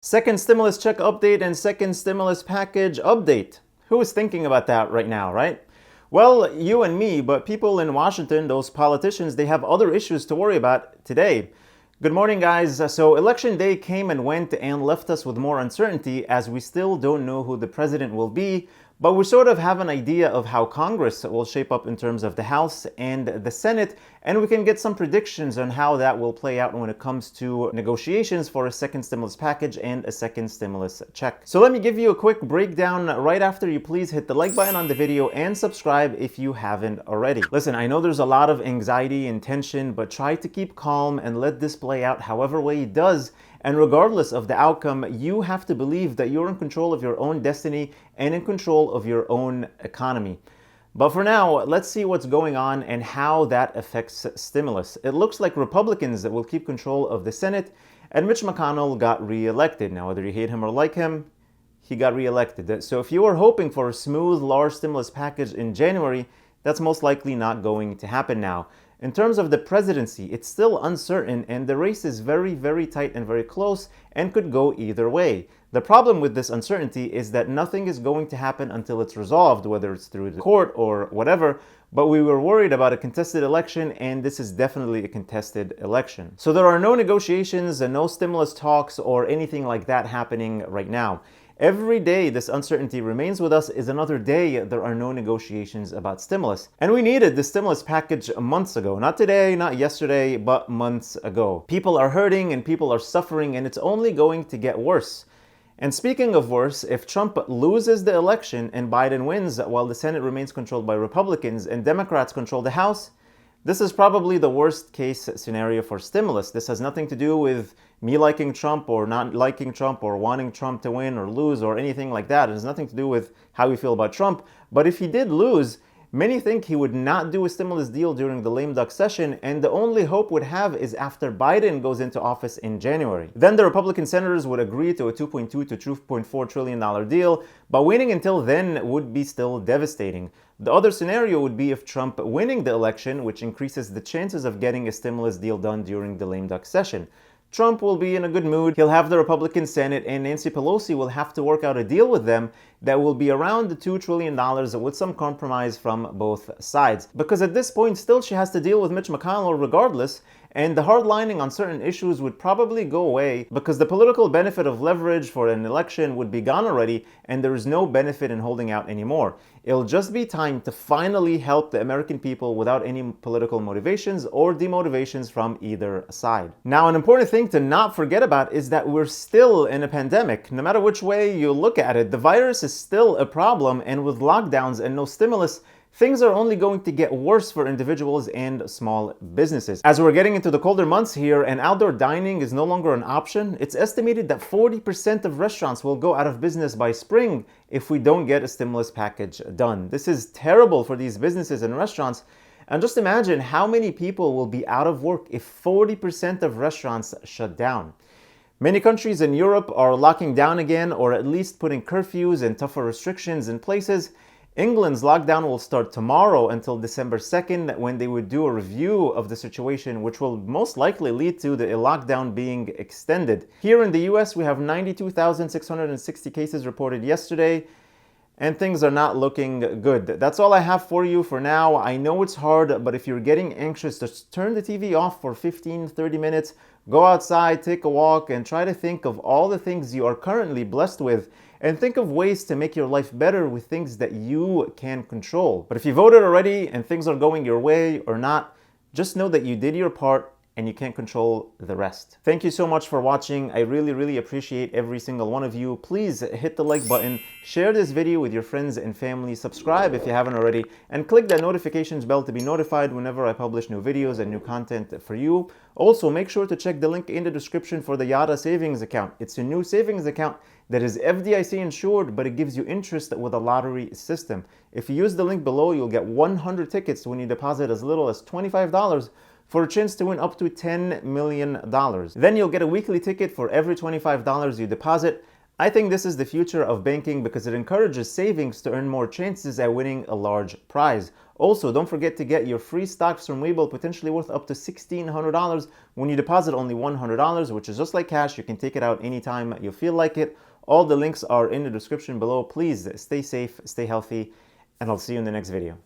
Second stimulus check update and second stimulus package update. Who is thinking about that right now, right? Well, you and me, but people in Washington, those politicians, they have other issues to worry about today. Good morning, guys. So election day came and went and left us with more uncertainty as we still don't know who the president will be, but we sort of have an idea of how Congress will shape up in terms of the House and the Senate, and we can get some predictions on how that will play out when it comes to negotiations for a second stimulus package and a second stimulus check. So let me give you a quick breakdown right after you please hit the like button on the video and subscribe if you haven't already. Listen, I know there's a lot of anxiety and tension, but try to keep calm and let this play out however way it does. And regardless of the outcome, you have to believe that you're in control of your own destiny and in control of your own economy. But for now, let's see what's going on and how that affects stimulus. It looks like Republicans will keep control of the Senate, and Mitch McConnell got re-elected. Now, whether you hate him or like him, he got re-elected. So if you were hoping for a smooth, large stimulus package in January, that's most likely not going to happen now. In terms of the presidency, it's still uncertain and the race is very, very tight and very close and could go either way. The problem with this uncertainty is that nothing is going to happen until it's resolved, whether it's through the court or whatever, but we were worried about a contested election and this is definitely a contested election. So there are no negotiations and no stimulus talks or anything like that happening right now. Every day this uncertainty remains with us is another day there are no negotiations about stimulus. And we needed the stimulus package months ago. Not today, not yesterday, but months ago. People are hurting and people are suffering and it's only going to get worse. And speaking of worse, if Trump loses the election and Biden wins while the Senate remains controlled by Republicans and Democrats control the House, this is probably the worst case scenario for stimulus. This has nothing to do with me liking Trump or not liking Trump or wanting Trump to win or lose or anything like that. It has nothing to do with how we feel about Trump. But if he did lose, many think he would not do a stimulus deal during the lame duck session, and the only hope would have is after Biden goes into office in January. Then the Republican senators would agree to a $2.2 to $2.4 trillion deal, but waiting until then would be still devastating. The other scenario would be if Trump winning the election, which increases the chances of getting a stimulus deal done during the lame duck session. Trump will be in a good mood, he'll have the Republican Senate, and Nancy Pelosi will have to work out a deal with them that will be around the $2 trillion with some compromise from both sides. Because at this point, still she has to deal with Mitch McConnell regardless, and the hardlining on certain issues would probably go away because the political benefit of leverage for an election would be gone already, and there is no benefit in holding out anymore. It'll just be time to finally help the American people without any political motivations or demotivations from either side. Now, an important thing to not forget about is that we're still in a pandemic. No matter which way you look at it, the virus is still a problem, and with lockdowns and no stimulus, things are only going to get worse for individuals and small businesses. As we're getting into the colder months here and outdoor dining is no longer an option, it's estimated that 40% of restaurants will go out of business by spring if we don't get a stimulus package done. This is terrible for these businesses and restaurants. And just imagine how many people will be out of work if 40% of restaurants shut down. Many countries in Europe are locking down again, or at least putting curfews and tougher restrictions in places. England's lockdown will start tomorrow until December 2nd, when they would do a review of the situation, which will most likely lead to the lockdown being extended. Here in the US, we have 92,660 cases reported yesterday, and things are not looking good. That's all I have for you for now. I know it's hard, but if you're getting anxious, just turn the TV off for 15-30 minutes, go outside, take a walk, and try to think of all the things you are currently blessed with, and think of ways to make your life better with things that you can control. But if you voted already and things are going your way or not, just know that you did your part and you can't control the rest. Thank you so much for watching. I really appreciate every single one of you. Please hit the like button, share this video with your friends and family, subscribe if you haven't already, and click that notifications bell to be notified whenever I publish new videos and new content for you. Also, make sure to check the link in the description for the Yada savings account. It's a new savings account that is FDIC insured, but it gives you interest with a lottery system. If you use the link below, you'll get 100 tickets when you deposit as little as $25 for a chance to win up to $10 million. Then you'll get a weekly ticket for every $25 you deposit. I think this is the future of banking because it encourages savings to earn more chances at winning a large prize. Also, don't forget to get your free stocks from Webull, potentially worth up to $1,600 when you deposit only $100, which is just like cash. You can take it out anytime you feel like it. All the links are in the description below. Please stay safe, stay healthy, and I'll see you in the next video.